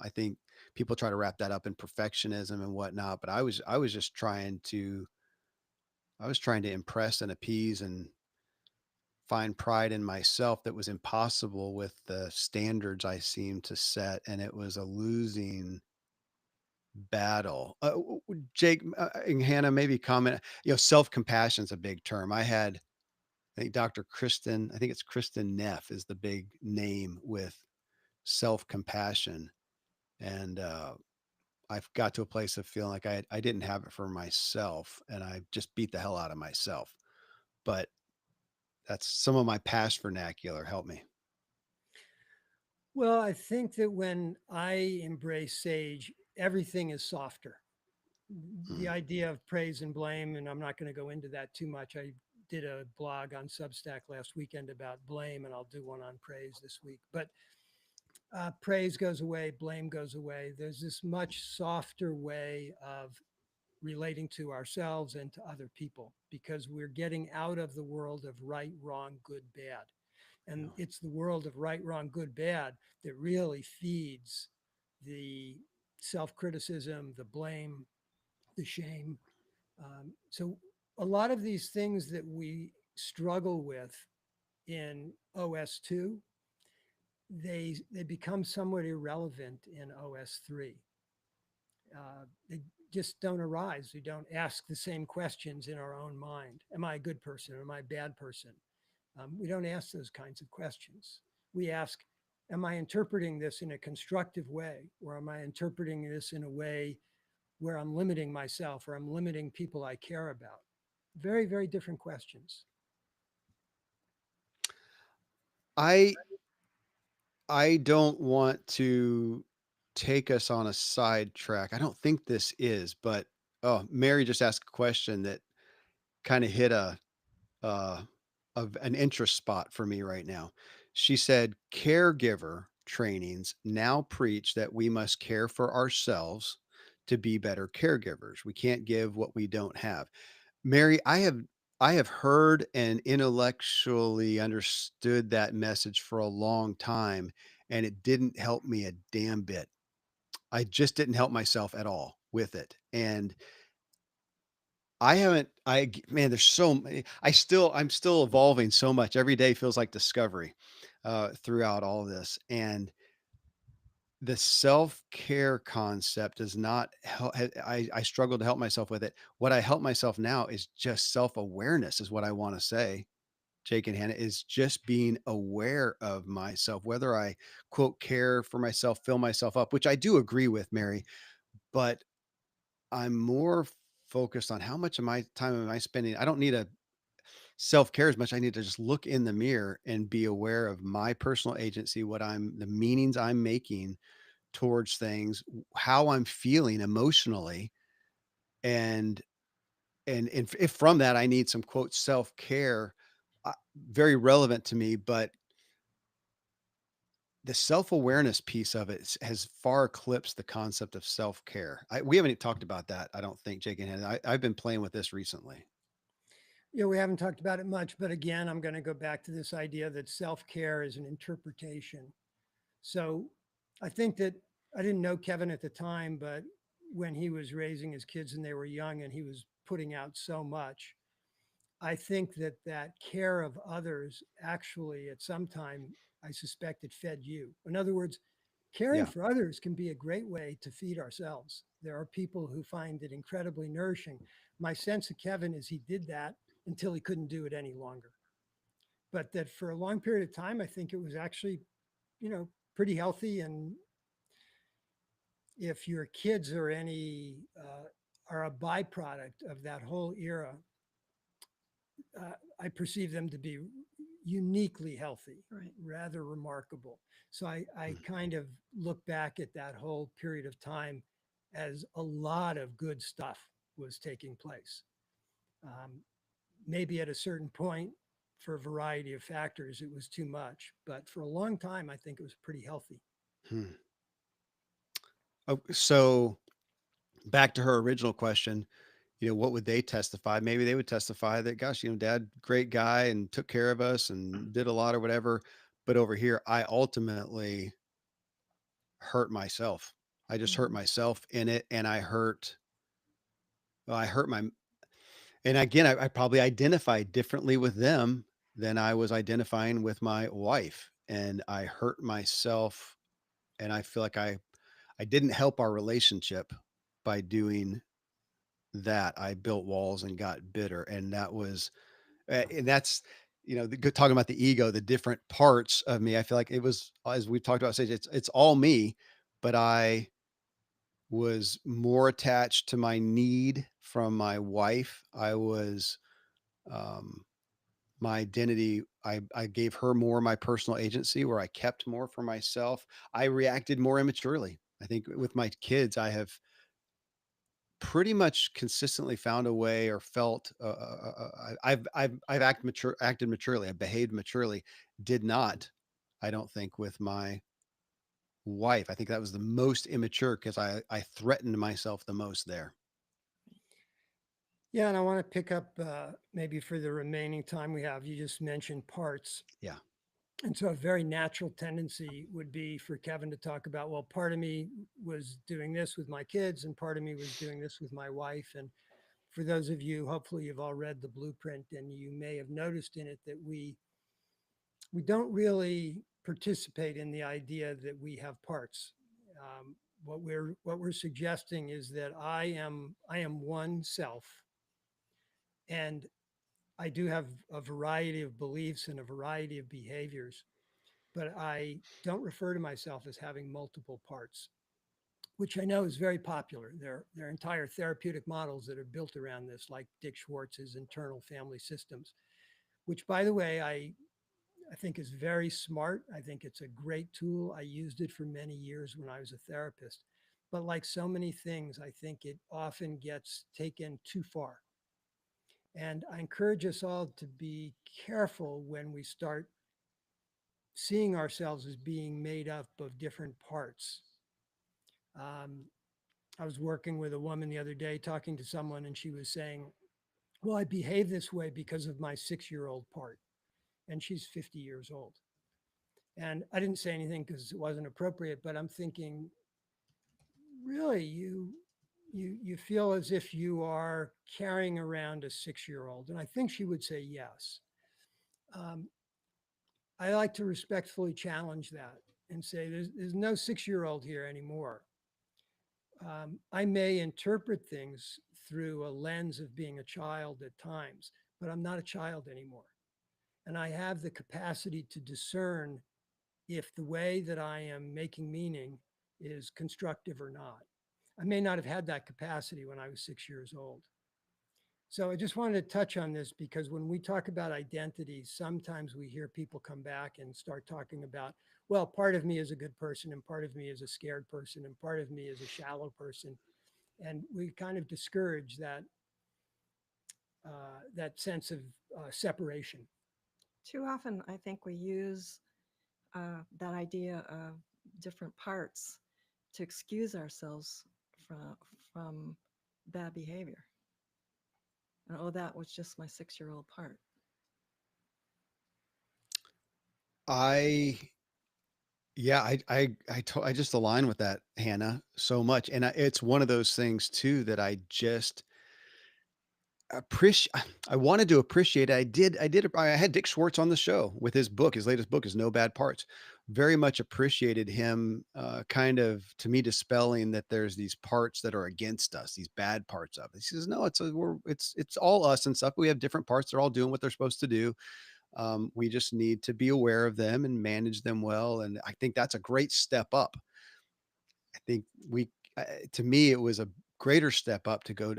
I think people try to wrap that up in perfectionism and whatnot, but I was just trying to impress and appease and find pride in myself that was impossible with the standards I seemed to set, and it was a losing battle. Jake and Hannah, maybe comment. Self compassion is a big term. I think Dr. Kristen, I think it's Kristen Neff is the big name with self compassion. And I've got to a place of feeling like I didn't have it for myself and I just beat the hell out of myself. but that's some of my past vernacular. Help me. Well, I think that when I embrace sage, everything is softer. The Mm. idea of praise and blame, and I'm not going to go into that too much. I did a blog on Substack last weekend about blame, and I'll do one on praise this week. But praise goes away, blame goes away. There's this much softer way of relating to ourselves and to other people because we're getting out of the world of right, wrong, good, bad. And Yeah. it's the world of right, wrong, good, bad that really feeds the self criticism, the blame, the shame. So, a lot of these things that we struggle with in OS2, they become somewhat irrelevant in OS3. They just don't arise. We don't ask the same questions in our own mind. Am I a good person? Am I a bad person? We don't ask those kinds of questions. We ask, am I interpreting this in a constructive way? Or am I interpreting this in a way where I'm limiting myself or I'm limiting people I care about? Very, very different questions. I I don't want to take us on a sidetrack. I don't think this is, but oh, Mary just asked a question that kind of hit uh, an interest spot for me right now. She said, caregiver trainings now preach that we must care for ourselves to be better caregivers. We can't give what we don't have. Mary, I have heard and intellectually understood that message for a long time, and it didn't help me a damn bit. I just didn't help myself at all with it. And I haven't man, there's so many I'm still evolving so much. Every day feels like discovery, throughout all this. And the self-care concept does not help. I struggle to help myself with it. What I help myself now is just self-awareness is what I want to say. Jake and Hannah is just being aware of myself, whether I quote care for myself, fill myself up, which I do agree with, Mary, but I'm more focused on how much of my time am I spending. I don't need a self-care as much. I need to just look in the mirror and be aware of my personal agency, the meanings I'm making towards things, how I'm feeling emotionally, and and if from that I need some quote self-care, very relevant to me, but the self-awareness piece of it has far eclipsed the concept of self-care. We haven't talked about that, I don't think, Jake and Hannah. I've been playing with this recently. Yeah, we haven't talked about it much, but again, I'm going to go back to this idea that self care is an interpretation. So I think that I didn't know Kevin at the time, but when he was raising his kids and they were young and he was putting out so much, I think that that care of others actually at some time, I suspect it fed you. In other words, caring Yeah. for others can be a great way to feed ourselves. There are people who find it incredibly nourishing. My sense of Kevin is he did that until he couldn't do it any longer. But that for a long period of time, I think it was actually, pretty healthy. And if your kids are are a byproduct of that whole era, I perceive them to be uniquely healthy, Right. rather remarkable. So I Mm. kind of look back at that whole period of time as a lot of good stuff was taking place. Um, Maybe at a certain point, for a variety of factors, it was too much. But for a long time, I think it was pretty healthy. Hmm. Oh, so back to her original question, what would they testify? Maybe they would testify that, gosh, dad, great guy and took care of us and did a lot or whatever. But over here, I ultimately hurt myself. I just hurt Mhm. myself in it. And I hurt and again, I probably identified differently with them than I was identifying with my wife. And I hurt myself. And I feel like I didn't help our relationship by doing that. I built walls and got bitter. And and that's, talking about the ego, the different parts of me. I feel like it was, as we've talked about, Sage, it's all me, but I was more attached to my need from my wife. I was, um, my identity. I gave her more of my personal agency, where I kept more for myself. I reacted more immaturely. I think with my kids, I have pretty much consistently found a way, or felt I've acted maturely. I've behaved maturely. Did not, I don't think, with my wife. I think that was the most immature, because I threatened myself the most there. Yeah, and I want to pick up maybe for the remaining time we have. You just mentioned parts. Yeah. And so a very natural tendency would be for Kevin to talk about, well, part of me was doing this with my kids, and part of me was doing this with my wife. And for those of you, hopefully you've all read the blueprint, and you may have noticed in it that we don't really participate in the idea that we have parts. Um, what we're suggesting is that I am one self, and I do have a variety of beliefs and a variety of behaviors, but I don't refer to myself as having multiple parts, which I know is very popular. There are entire therapeutic models that are built around this, like Dick Schwartz's internal family systems, which, by the way, I think is very smart. I think it's a great tool. I used it for many years when I was a therapist. But like so many things, I think it often gets taken too far. And I encourage us all to be careful when we start seeing ourselves as being made up of different parts. Um, I was working with a woman the other day, talking to someone, and she was saying, well, I behave this way because of my 6 year old part. And she's 50 years old. And I didn't say anything because it wasn't appropriate, but I'm thinking, really, you feel as if you are carrying around a 6 year old. And I think she would say yes. Um, I like to respectfully challenge that and say there's no 6 year old here anymore. I may interpret things through a lens of being a child at times, but I'm not a child anymore. And I have the capacity to discern if the way that I am making meaning is constructive or not. I may not have had that capacity when I was 6 years old. So I just wanted to touch on this because when we talk about identity, sometimes we hear people come back and start talking about, well, part of me is a good person, and part of me is a scared person, and part of me is a shallow person. And we kind of discourage that sense of separation. Too often, I think we use that idea of different parts to excuse ourselves from bad behavior. And oh, that was just my 6 year old part. I Yeah, I just align with that, Hannah, so much. And it's one of those things too that I just appreciate. I wanted to appreciate. I had Dick Schwartz on the show with his book. His latest book is No Bad Parts. Very much appreciated him, kind of, to me, dispelling that there's these parts that are against us, these bad parts of it. He says, no, it's all us and stuff. We have different parts. They're all doing what they're supposed to do. We just need to be aware of them and manage them well. And I think that's a great step up. I think to me, it was a greater step up to go,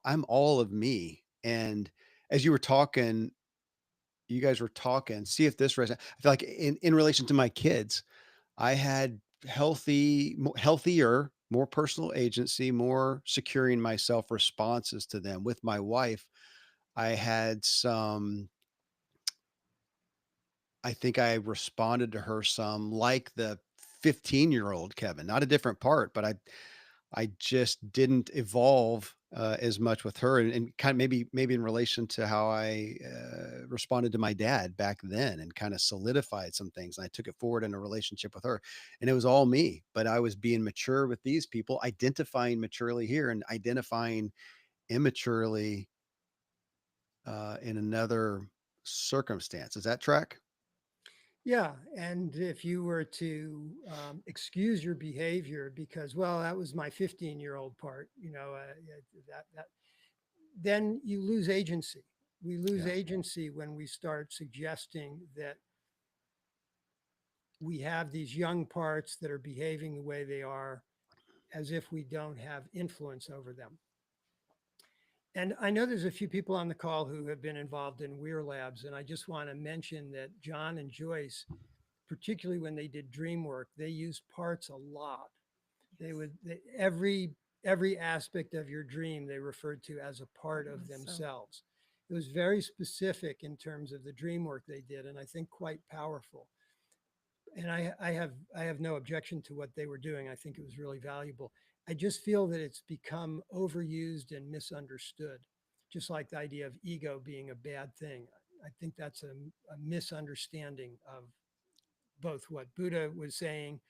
I'm all of me. And as you guys were talking, see if this resonates. I feel like in relation to my kids, I had healthier, more personal agency, more securing myself responses to them. With my wife, I had some, I think I responded to her some like the 15-year-old Kevin, not a different part, but I just didn't evolve as much with her, and kind of maybe in relation to how I responded to my dad back then, and kind of solidified some things. And I took it forward in a relationship with her, and it was all me. But I was being mature with these people, identifying maturely here, and identifying immaturely in another circumstance. Does that track? Yeah, and if you were to excuse your behavior because, well, that was my 15-year-old part, that then you lose agency. We lose Yeah. agency when we start suggesting that we have these young parts that are behaving the way they are as if we don't have influence over them. And I know there's a few people on the call who have been involved in Weir Labs, and I just want to mention that John and Joyce, particularly when they did dream work, they used parts a lot. They Yes, would every aspect of your dream they referred to as a part it of was so. themselves. It was very specific in terms of the dream work they did, and I think quite powerful. And I have no objection to what they were doing. I think it was really valuable. I just feel that it's become overused and misunderstood, just like the idea of ego being a bad thing. I think that's a misunderstanding of both what Buddha was saying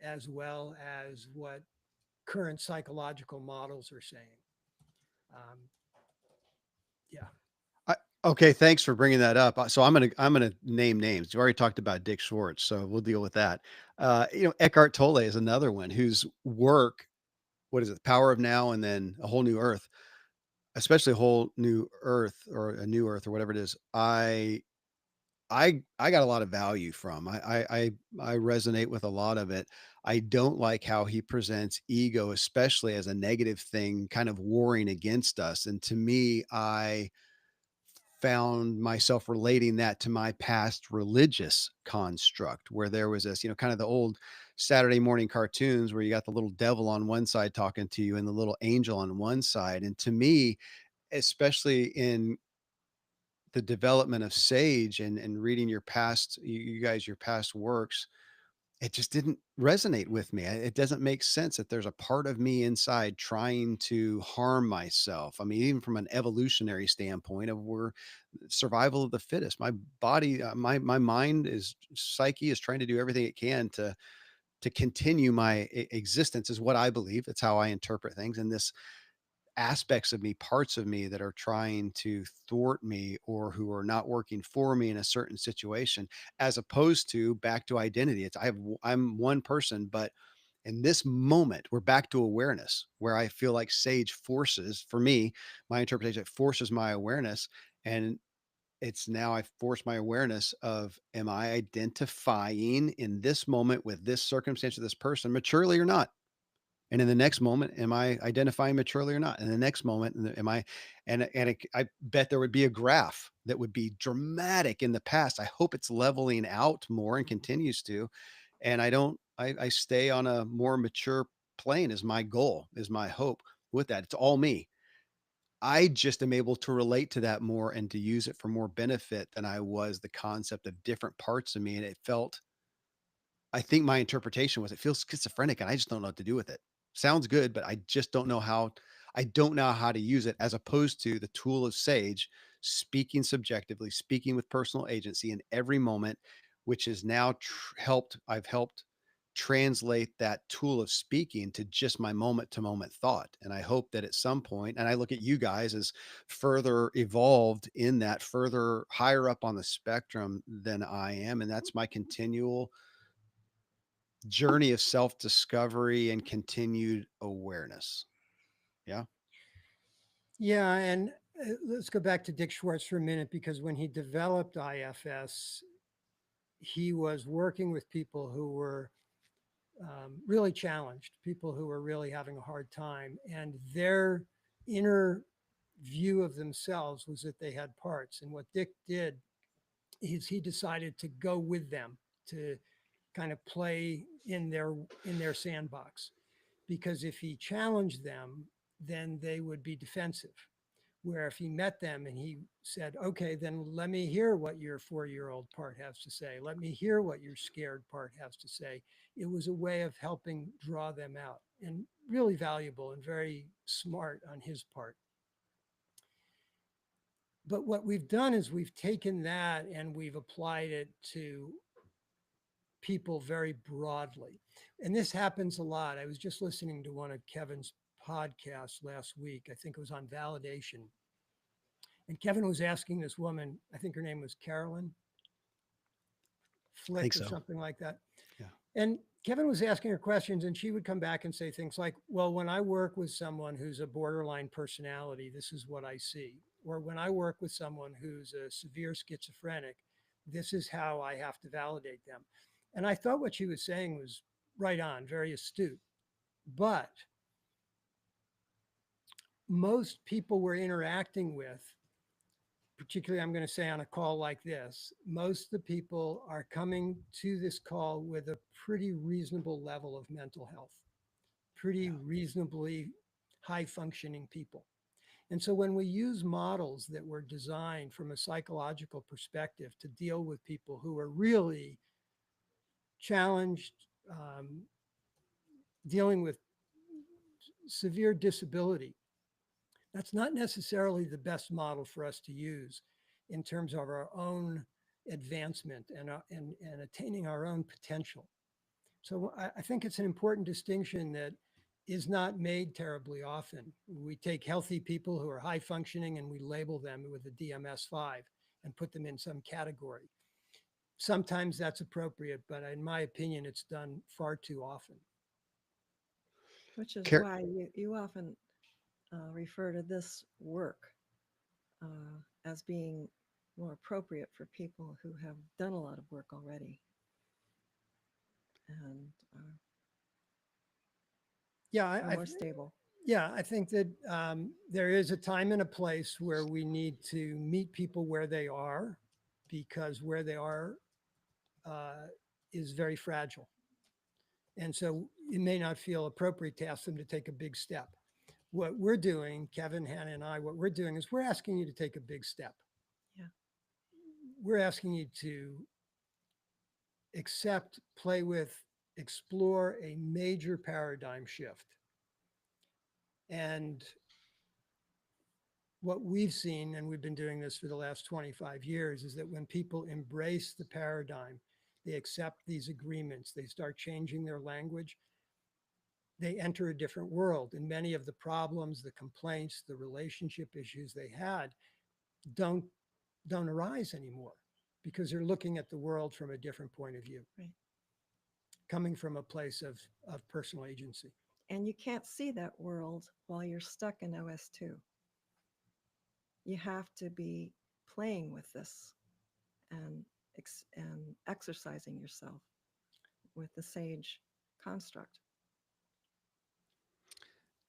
as well as what current psychological models are saying. Um, yeah. I, okay, thanks for bringing that up. So I'm gonna name names. You already talked about Dick Schwartz, so we'll deal with that. Eckhart Tolle is another one whose work, what is it, Power of Now, and then A Whole New Earth, especially A Whole New Earth or A New Earth or whatever it is. I got a lot of value from. I resonate with a lot of it. I don't like how he presents ego, especially as a negative thing, kind of warring against us. And to me, I found myself relating that to my past religious construct where there was this, kind of the old Saturday morning cartoons where you got the little devil on one side talking to you and the little angel on one side. And to me, especially in the development of Sage and reading your past, you guys, your past works, it just didn't resonate with me. It doesn't make sense that there's a part of me inside trying to harm myself. I mean, even from an evolutionary standpoint of where survival of the fittest, my body, my mind is psyche is trying to do everything it can to continue my existence is what I believe. It's how I interpret things. And this aspects of me, parts of me that are trying to thwart me or who are not working for me in a certain situation, as opposed to back to identity. I'm one person, but in this moment, we're back to awareness where I feel like Sage forces, for me, my interpretation, it forces my awareness. And it's now I force my awareness of, am I identifying in this moment with this circumstance of this person maturely or not? And in the next moment, am I identifying maturely or not? In the next moment, am I? I bet there would be a graph that would be dramatic in the past. I hope it's leveling out more and continues to. And I don't. I stay on a more mature plane is my goal, is my hope with that. It's all me. I just am able to relate to that more and to use it for more benefit than I was the concept of different parts of me. And it felt I think my interpretation was it feels schizophrenic and I just don't know what to do with it. Sounds good, but I don't know how to use it as opposed to the tool of Sage, speaking subjectively, speaking with personal agency in every moment, which has now I've helped translate that tool of speaking to just my moment to moment thought. And I hope that at some point, and I look at you guys as further evolved in that, further higher up on the spectrum than I am. And that's my continual journey of self-discovery and continued awareness. Yeah. Yeah. And let's go back to Dick Schwartz for a minute because when he developed IFS, he was working with people who were really challenged, people who were really having a hard time. And their inner view of themselves was that they had parts. And what Dick did is he decided to go with them to kind of play in their sandbox because if he challenged them then they would be defensive, where if he met them and he said, okay, then let me hear what your 4-year old part has to say, let me hear what your scared part has to say, it was a way of helping draw them out, and really valuable and very smart on his part. But what we've done is we've taken that and we've applied it to people very broadly. And this happens a lot. I was just listening to one of Kevin's podcasts last week. I think it was on validation. And Kevin was asking this woman, I think her name was Carolyn I think Flick or so. something like that. Yeah. And Kevin was asking her questions, and she would come back and say things like, well, when I work with someone who's a borderline personality, this is what I see. Or when I work with someone who's a severe schizophrenic, this is how I have to validate them. And I thought what she was saying was right on, very astute. But most people we're interacting with, particularly I'm going to say on a call like this, most of the people are coming to this call with a pretty reasonable level of mental health, pretty Yeah. reasonably high functioning people. And so when we use models that were designed from a psychological perspective to deal with people who are really challenged, um, dealing with severe disability, that's not necessarily the best model for us to use in terms of our own advancement and attaining our own potential. So I think it's an important distinction that is not made terribly often. We take healthy people who are high functioning and we label them with a DMS-5 and put them in some category. Sometimes that's appropriate, but in my opinion, it's done far too often. which is Car- why you often refer to this work as being more appropriate for people who have done a lot of work already and Yeah, are more stable. yeah, I think that there is a time and a place where we need to meet people where they are, because where they are uh, is very fragile. And so it may not feel appropriate to ask them to take a big step. What we're doing, Kevin, Hannah, and I, what we're doing is we're asking you to take a big step. Yeah. We're asking you to accept, play with, explore a major paradigm shift. And what we've seen, and we've been doing this for the last 25 years, is that when people embrace the paradigm, they accept these agreements, they start changing their language, they enter a different world. And many of the problems, the complaints, the relationship issues they had don't don't arise anymore because they're looking at the world from a different point of view, Right. coming from a place of personal agency. And you can't see that world while you're stuck in OS2. You have to be playing with this and and exercising yourself with the sage construct.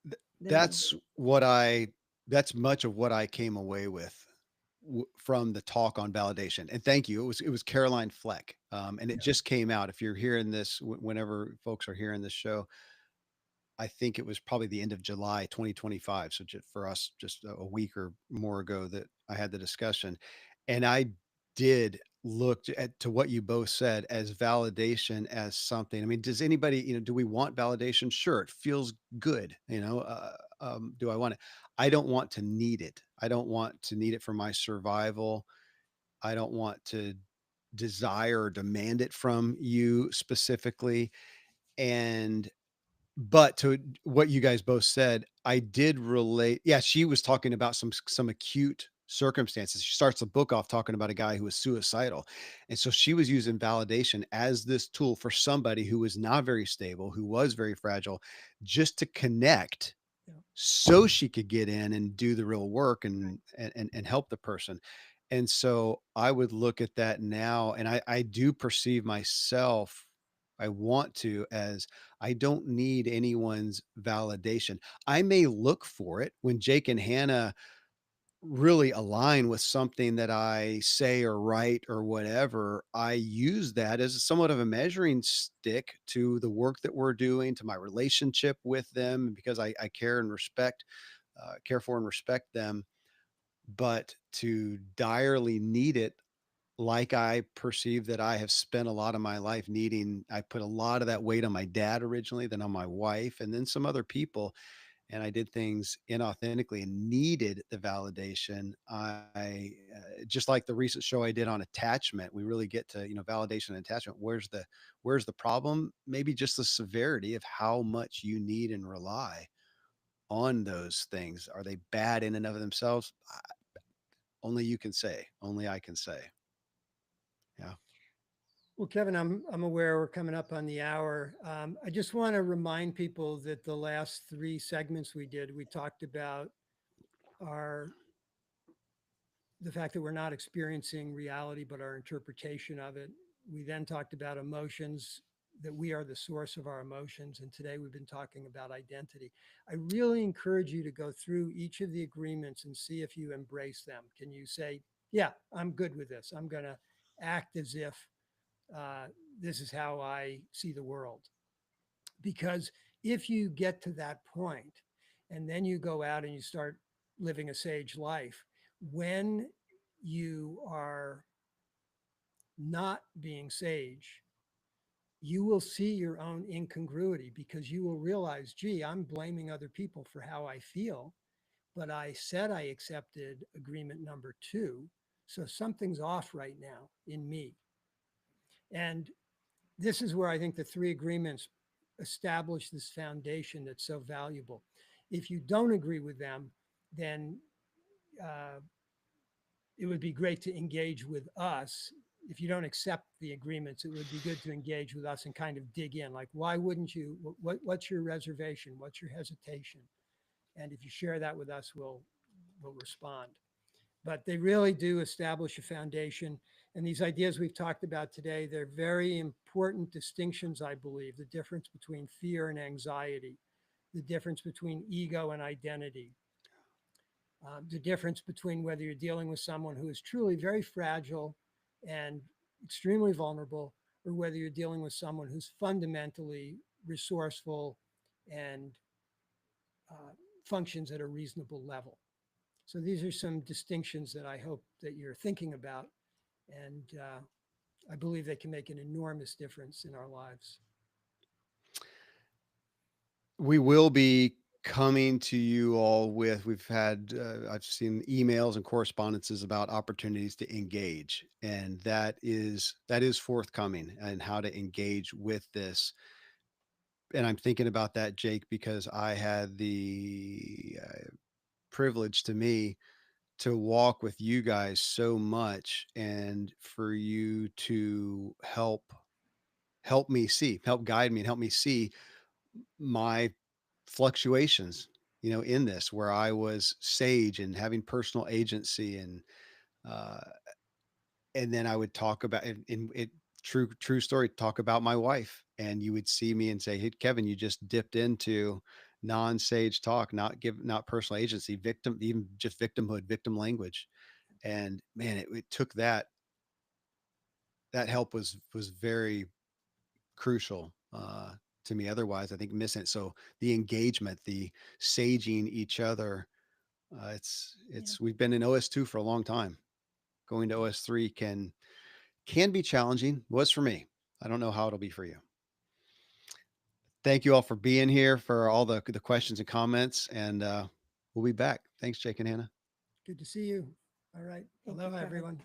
Then that's what I that's much of what I came away with from the talk on validation. And thank you. It was Caroline Fleck, and it Yeah. just came out. If you're hearing this, whenever folks are hearing this show, I think it was probably the end of July 2025. So for us, just a week or more ago that I had the discussion. And I did look to what you both said as validation as something. I mean, does anybody, do we want validation? Sure. It feels good. Do I want it? I don't want to need it. I don't want to need it for my survival. I don't want to desire or demand it from you specifically. And but to what you guys both said, I did relate. Yeah, she was talking about some acute circumstances. She starts the book off talking about a guy who was suicidal. And so she was using validation as this tool for somebody who was not very stable, who was very fragile, just to connect Yeah. so she could get in and do the real work right. and help the person. And so I would look at that now, and I do perceive myself, I want to, as I don't need anyone's validation. I may look for it when Jake and Hannah really align with something that I say or write or whatever. I use that as somewhat of a measuring stick to the work that we're doing, to my relationship with them, because I care and respect, care for and respect them. But to direly need it, like I perceive that I have spent a lot of my life needing, I put a lot of that weight on my dad originally, then on my wife, and then some other people, and I did things inauthentically and needed the validation. I just like the recent show I did on attachment. We really get to validation and attachment. Where's the problem? Maybe just the severity of how much you need and rely on those things. Are they bad in and of themselves? Only you can say. Only I can say. Yeah. Well, Kevin, I'm aware we're coming up on the hour. I just want to remind people that the last three segments we did, we talked about our the fact that we're not experiencing reality, but our interpretation of it. We then talked about emotions, that we are the source of our emotions. And today we've been talking about identity. I really encourage you to go through each of the agreements and see if you embrace them. Can you say, yeah, I'm good with this. I'm going to act as if uh, this is how I see the world. Because if you get to that point and then you go out and you start living a sage life, when you are not being sage, you will see your own incongruity because you will realize, gee, I'm blaming other people for how I feel, but I said I accepted agreement number two. So something's off right now in me. And this is where I think the three agreements establish this foundation that's so valuable. If you don't agree with them, then uh, it would be great to engage with us. If you don't accept the agreements, it would be good to engage with us and kind of dig in. Like, why wouldn't you? What's your reservation? What's your hesitation? And if you share that with us, we'll respond. But they really do establish a foundation. And these ideas we've talked about today, they're very important distinctions, I believe. The difference between fear and anxiety, the difference between ego and identity, the difference between whether you're dealing with someone who is truly very fragile and extremely vulnerable, or whether you're dealing with someone who's fundamentally resourceful and uh, functions at a reasonable level. So these are some distinctions that I hope that you're thinking about, and I believe they can make an enormous difference in our lives. We will be coming to you all with, we've had, I've seen emails and correspondences about opportunities to engage, and that is forthcoming, and how to engage with this. And I'm thinking about that, Jake, because I had the privilege to me to walk with you guys so much, and for you to help me see, help guide me and help me see my fluctuations, in this, where I was sage and having personal agency, uh and then I would talk about, in it, true story, talk about my wife, and you would see me and say, "Hey, Kevin, you just dipped into non-sage talk, not personal agency, victim, even just victimhood, victim language." And man, it took that help was very crucial, to me. Otherwise, I think missing it. So the engagement, the saging each other, Yeah. we've been in OS2 for a long time. Going to OS3 can be challenging. Was for me. I don't know how it'll be for you. Thank you all for being here, for all the questions and comments, and we'll be back. Thanks, Jake and Hannah. Good to see you. All right. Thank you, Aloha, Kevin. everyone.